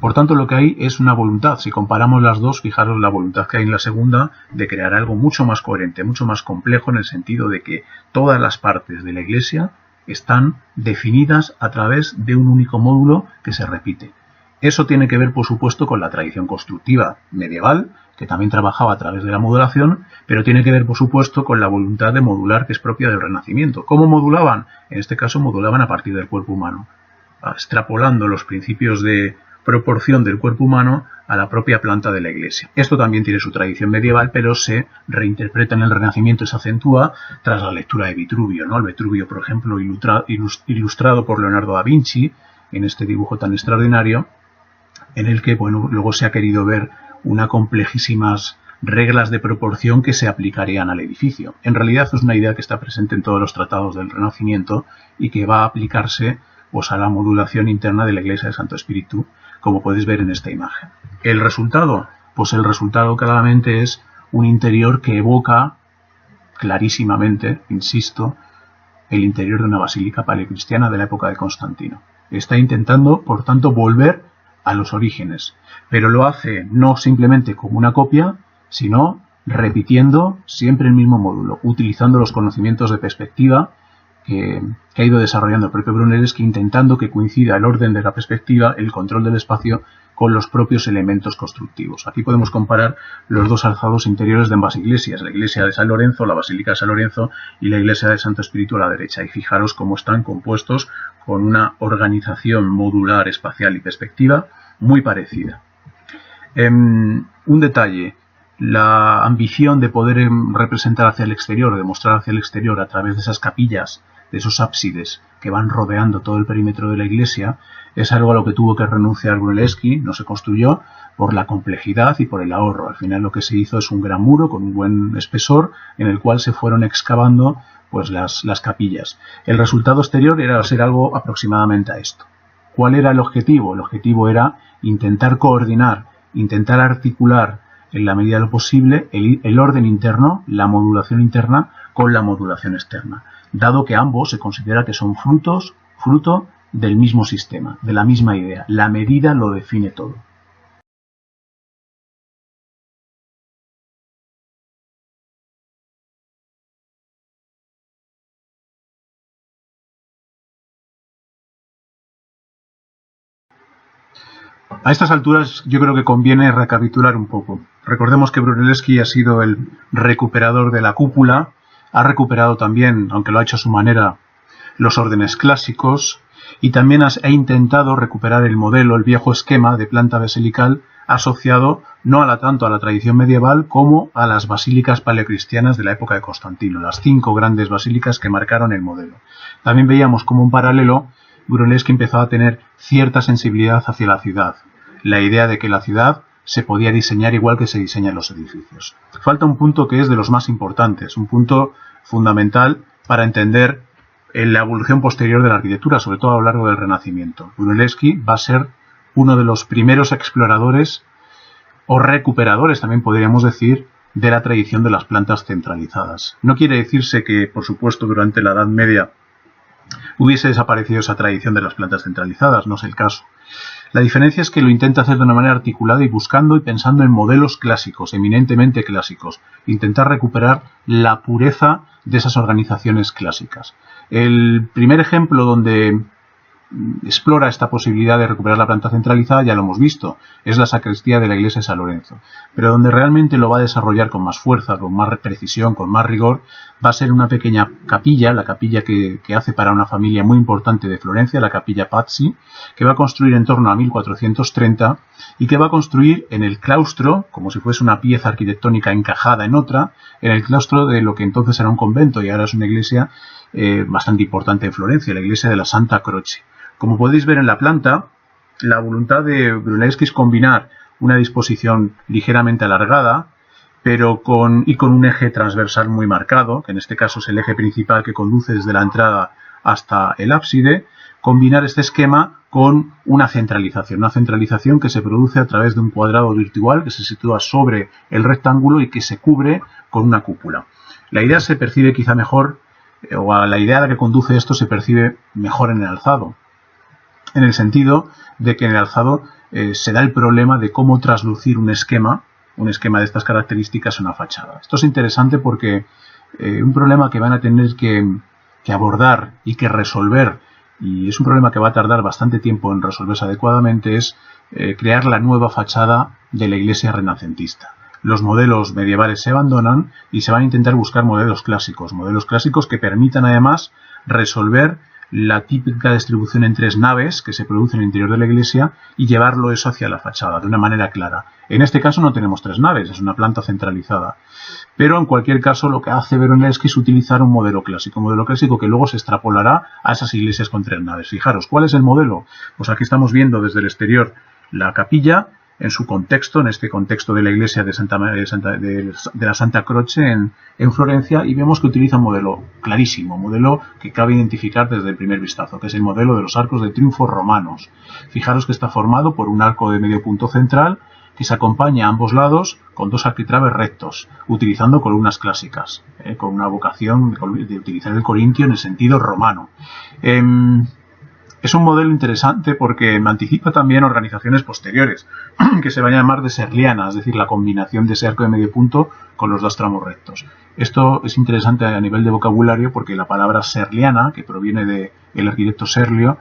Por tanto, lo que hay es una voluntad. Si comparamos las dos, fijaros la voluntad que hay en la segunda de crear algo mucho más coherente, mucho más complejo, en el sentido de que todas las partes de la iglesia están definidas a través de un único módulo que se repite. Eso tiene que ver, por supuesto, con la tradición constructiva medieval, que también trabajaba a través de la modulación, pero tiene que ver, por supuesto, con la voluntad de modular que es propia del Renacimiento. ¿Cómo modulaban? En este caso, modulaban a partir del cuerpo humano, extrapolando los principios de proporción del cuerpo humano a la propia planta de la iglesia. Esto también tiene su tradición medieval, pero se reinterpreta en el Renacimiento y se acentúa tras la lectura de Vitruvio, ¿no? El Vitruvio, por ejemplo, ilustrado por Leonardo da Vinci, en este dibujo tan extraordinario, en el que, bueno, luego se ha querido ver unas complejísimas reglas de proporción que se aplicarían al edificio. En realidad es una idea que está presente en todos los tratados del Renacimiento y que va a aplicarse pues a la modulación interna de la Iglesia del Santo Espíritu, como podéis ver en esta imagen. ¿El resultado? Pues el resultado claramente es un interior que evoca clarísimamente, insisto, el interior de una basílica paleocristiana de la época de Constantino. Está intentando, por tanto, volver a los orígenes, pero lo hace no simplemente como una copia, sino repitiendo siempre el mismo módulo, utilizando los conocimientos de perspectiva que ha ido desarrollando el propio Brunelleschi, intentando que coincida el orden de la perspectiva, el control del espacio, con los propios elementos constructivos. Aquí podemos comparar los dos alzados interiores de ambas iglesias, la iglesia de San Lorenzo, la basílica de San Lorenzo, y la iglesia de Santo Espíritu a la derecha, y fijaros cómo están compuestos con una organización modular, espacial y perspectiva muy parecida. Un detalle: la ambición de poder representar hacia el exterior, de mostrar hacia el exterior a través de esas capillas, de esos ábsides que van rodeando todo el perímetro de la iglesia, es algo a lo que tuvo que renunciar Brunelleschi. No se construyó por la complejidad y por el ahorro. Al final lo que se hizo es un gran muro con un buen espesor en el cual se fueron excavando pues las capillas. El resultado exterior era ser algo aproximadamente a esto. ¿Cuál era el objetivo? El objetivo era intentar coordinar, intentar articular en la medida de lo posible el orden interno, la modulación interna, con la modulación externa, dado que ambos se considera que son fruto del mismo sistema, de la misma idea. La medida lo define todo. A estas alturas yo creo que conviene recapitular un poco. Recordemos que Brunelleschi ha sido el recuperador de la cúpula, ha recuperado también, aunque lo ha hecho a su manera, los órdenes clásicos, y también ha intentado recuperar el modelo, el viejo esquema de planta basilical asociado no tanto a la tradición medieval como a las basílicas paleocristianas de la época de Constantino, las 5 grandes basílicas que marcaron el modelo. También veíamos como un paralelo Brunelleschi empezó a tener cierta sensibilidad hacia la ciudad, la idea de que la ciudad se podía diseñar igual que se diseñan los edificios. Falta un punto que es de los más importantes, un punto fundamental para entender la evolución posterior de la arquitectura, sobre todo a lo largo del Renacimiento. Brunelleschi va a ser uno de los primeros exploradores o recuperadores, también podríamos decir, de la tradición de las plantas centralizadas. No quiere decirse que, por supuesto, durante la Edad Media hubiese desaparecido esa tradición de las plantas centralizadas, no es el caso. La diferencia es que lo intenta hacer de una manera articulada y buscando y pensando en modelos clásicos, eminentemente clásicos. Intentar recuperar la pureza de esas organizaciones clásicas. El primer ejemplo donde explora esta posibilidad de recuperar la planta centralizada, ya lo hemos visto, es la sacristía de la iglesia de San Lorenzo. Pero donde realmente lo va a desarrollar con más fuerza, con más precisión, con más rigor, va a ser una pequeña capilla, la capilla que hace para una familia muy importante de Florencia, la capilla Pazzi, que va a construir en torno a 1430 y que va a construir en el claustro, como si fuese una pieza arquitectónica encajada en otra, en el claustro de lo que entonces era un convento y ahora es una iglesia bastante importante en Florencia, la iglesia de la Santa Croce. Como podéis ver en la planta, la voluntad de Brunelleschi es combinar una disposición ligeramente alargada, pero con un eje transversal muy marcado, que en este caso es el eje principal que conduce desde la entrada hasta el ábside, combinar este esquema con una centralización que se produce a través de un cuadrado virtual que se sitúa sobre el rectángulo y que se cubre con una cúpula. La idea se percibe quizá mejor, o la idea a la que conduce esto se percibe mejor en el alzado, en el sentido de que en el alzado se da el problema de cómo traslucir un esquema de estas características en una fachada. Esto es interesante porque un problema que van a tener que abordar y que resolver, y es un problema que va a tardar bastante tiempo en resolverse adecuadamente, es crear la nueva fachada de la iglesia renacentista. Los modelos medievales se abandonan y se van a intentar buscar modelos clásicos que permitan además resolver la típica distribución en 3 naves que se produce en el interior de la iglesia y llevarlo eso hacia la fachada de una manera clara. En este caso no tenemos 3 naves, es una planta centralizada. Pero en cualquier caso lo que hace Brunelleschi es utilizar un modelo clásico que luego se extrapolará a esas iglesias con 3 naves. Fijaros, ¿cuál es el modelo? Pues aquí estamos viendo desde el exterior la capilla, en su contexto, en este contexto de la iglesia de la Santa Croce en Florencia, y vemos que utiliza un modelo clarísimo, un modelo que cabe identificar desde el primer vistazo, que es el modelo de los arcos de triunfo romanos. Fijaros que está formado por un arco de medio punto central que se acompaña a ambos lados con dos arquitrabes rectos, utilizando columnas clásicas, con una vocación de utilizar el corintio en el sentido romano. Es un modelo interesante porque me anticipa también organizaciones posteriores, que se van a llamar de serliana, es decir, la combinación de ese arco de medio punto con los dos tramos rectos. Esto es interesante a nivel de vocabulario porque la palabra serliana, que proviene del arquitecto Serlio,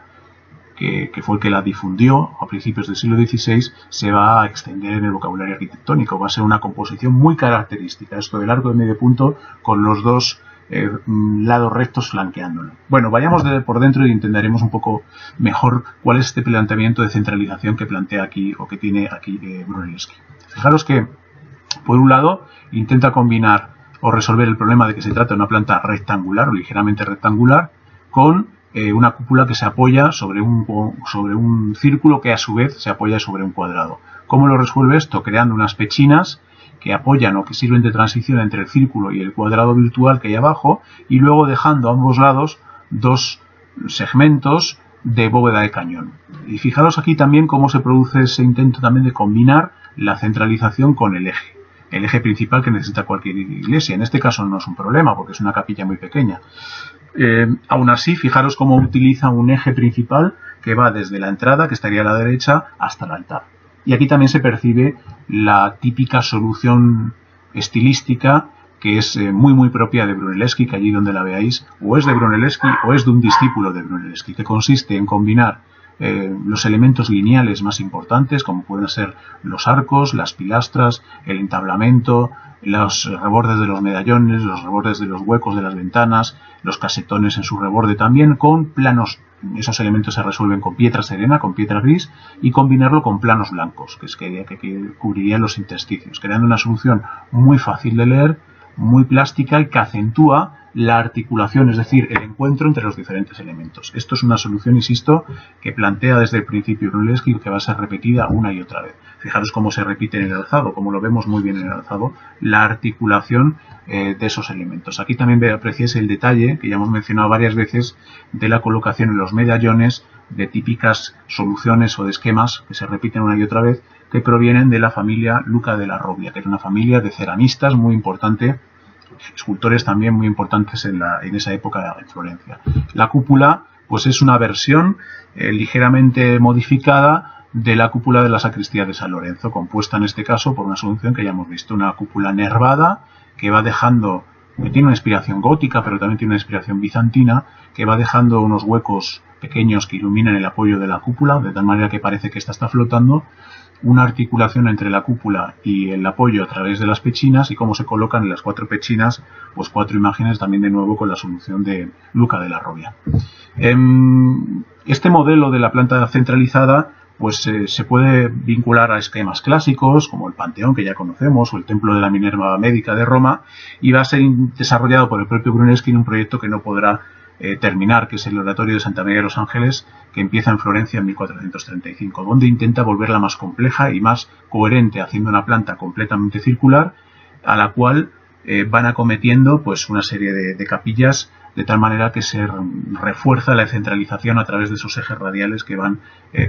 que fue el que la difundió a principios del siglo XVI, se va a extender en el vocabulario arquitectónico. Va a ser una composición muy característica, esto del arco de medio punto con los dos lados rectos flanqueándolo. Bueno, vayamos por dentro y entenderemos un poco mejor cuál es este planteamiento de centralización que plantea aquí o que tiene aquí Brunelleschi. Fijaros que, por un lado, intenta combinar o resolver el problema de que se trata de una planta rectangular o ligeramente rectangular con una cúpula que se apoya sobre un círculo que a su vez se apoya sobre un cuadrado. ¿Cómo lo resuelve esto? Creando unas pechinas que apoyan o que sirven de transición entre el círculo y el cuadrado virtual que hay abajo, y luego dejando a ambos lados dos segmentos de bóveda de cañón. Y fijaros aquí también cómo se produce ese intento también de combinar la centralización con el eje principal que necesita cualquier iglesia. En este caso no es un problema porque es una capilla muy pequeña. Aún así, fijaros cómo utiliza un eje principal que va desde la entrada, que estaría a la derecha, hasta el altar. Y aquí también se percibe la típica solución estilística que es muy propia de Brunelleschi, que allí donde la veáis o es de Brunelleschi o es de un discípulo de Brunelleschi, que consiste en combinar los elementos lineales más importantes, como pueden ser los arcos, las pilastras, el entablamento, los rebordes de los medallones, los rebordes de los huecos de las ventanas, los casetones en su reborde también, con planos. Esos elementos se resuelven con piedra serena, con piedra gris, y combinarlo con planos blancos, que cubrirían los intersticios, creando una solución muy fácil de leer, muy plástica y que acentúa la articulación, es decir, el encuentro entre los diferentes elementos. Esto es una solución, insisto, que plantea desde el principio Brunelleschi, que va a ser repetida una y otra vez. Fijaros cómo se repite en el alzado, como lo vemos muy bien en el alzado, la articulación de esos elementos. Aquí también apreciáis el detalle, que ya hemos mencionado varias veces, de la colocación en los medallones de típicas soluciones o de esquemas que se repiten una y otra vez, que provienen de la familia Luca della Robbia, que era una familia de ceramistas muy importante, escultores también muy importantes en esa época en Florencia. La cúpula pues es una versión ligeramente modificada de la cúpula de la sacristía de San Lorenzo, compuesta en este caso por una solución que ya hemos visto, una cúpula nervada que va dejando, que tiene una inspiración gótica pero también tiene una inspiración bizantina, que va dejando unos huecos pequeños que iluminan el apoyo de la cúpula, de tal manera que parece que esta está flotando, una articulación entre la cúpula y el apoyo a través de las pechinas, y cómo se colocan en las cuatro pechinas pues cuatro imágenes también de nuevo con la solución de Luca della Robbia. Este modelo de la planta centralizada pues se puede vincular a esquemas clásicos como el Panteón, que ya conocemos, o el Templo de la Minerva Médica de Roma, y va a ser desarrollado por el propio Brunelleschi en un proyecto que no podrá terminar, que es el Oratorio de Santa María de los Ángeles, que empieza en Florencia en 1435, donde intenta volverla más compleja y más coherente, haciendo una planta completamente circular, a la cual van acometiendo pues una serie de capillas, de tal manera que se refuerza la centralización a través de esos ejes radiales que van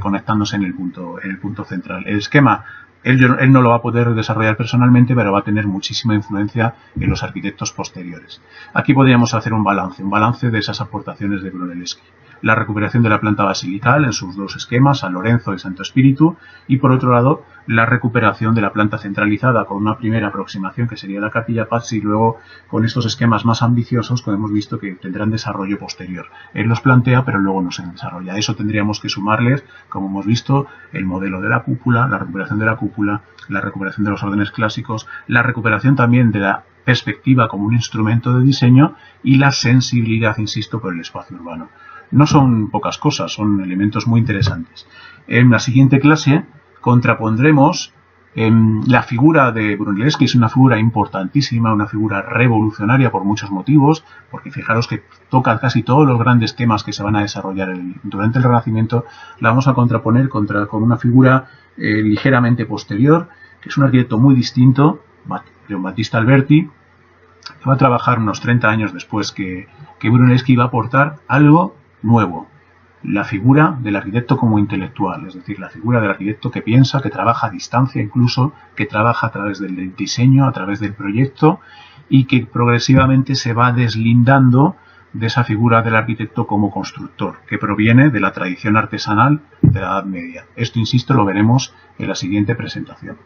conectándose en el punto central. El esquema él no lo va a poder desarrollar personalmente, pero va a tener muchísima influencia en los arquitectos posteriores. Aquí podríamos hacer un balance de esas aportaciones de Brunelleschi. La recuperación de la planta basilical en sus dos esquemas, San Lorenzo y Santo Espíritu, y por otro lado, la recuperación de la planta centralizada con una primera aproximación que sería la Capilla Pazzi, y luego con estos esquemas más ambiciosos que hemos visto que tendrán desarrollo posterior. Él los plantea, pero luego no se desarrolla. A eso tendríamos que sumarles, como hemos visto, el modelo de la cúpula, la recuperación de la cúpula, la recuperación de los órdenes clásicos, la recuperación también de la perspectiva como un instrumento de diseño y la sensibilidad, insisto, por el espacio urbano. No son pocas cosas, son elementos muy interesantes. En la siguiente clase contrapondremos La figura de Brunelleschi es una figura importantísima, una figura revolucionaria por muchos motivos, porque fijaros que toca casi todos los grandes temas que se van a desarrollar durante el Renacimiento. La vamos a contraponer con una figura ligeramente posterior, que es un arquitecto muy distinto, Leon Battista Alberti, que va a trabajar unos 30 años después que Brunelleschi, va a aportar algo nuevo. La figura del arquitecto como intelectual, es decir, la figura del arquitecto que piensa, que trabaja a distancia incluso, que trabaja a través del diseño, a través del proyecto, y que progresivamente se va deslindando de esa figura del arquitecto como constructor, que proviene de la tradición artesanal de la Edad Media. Esto, insisto, lo veremos en la siguiente presentación.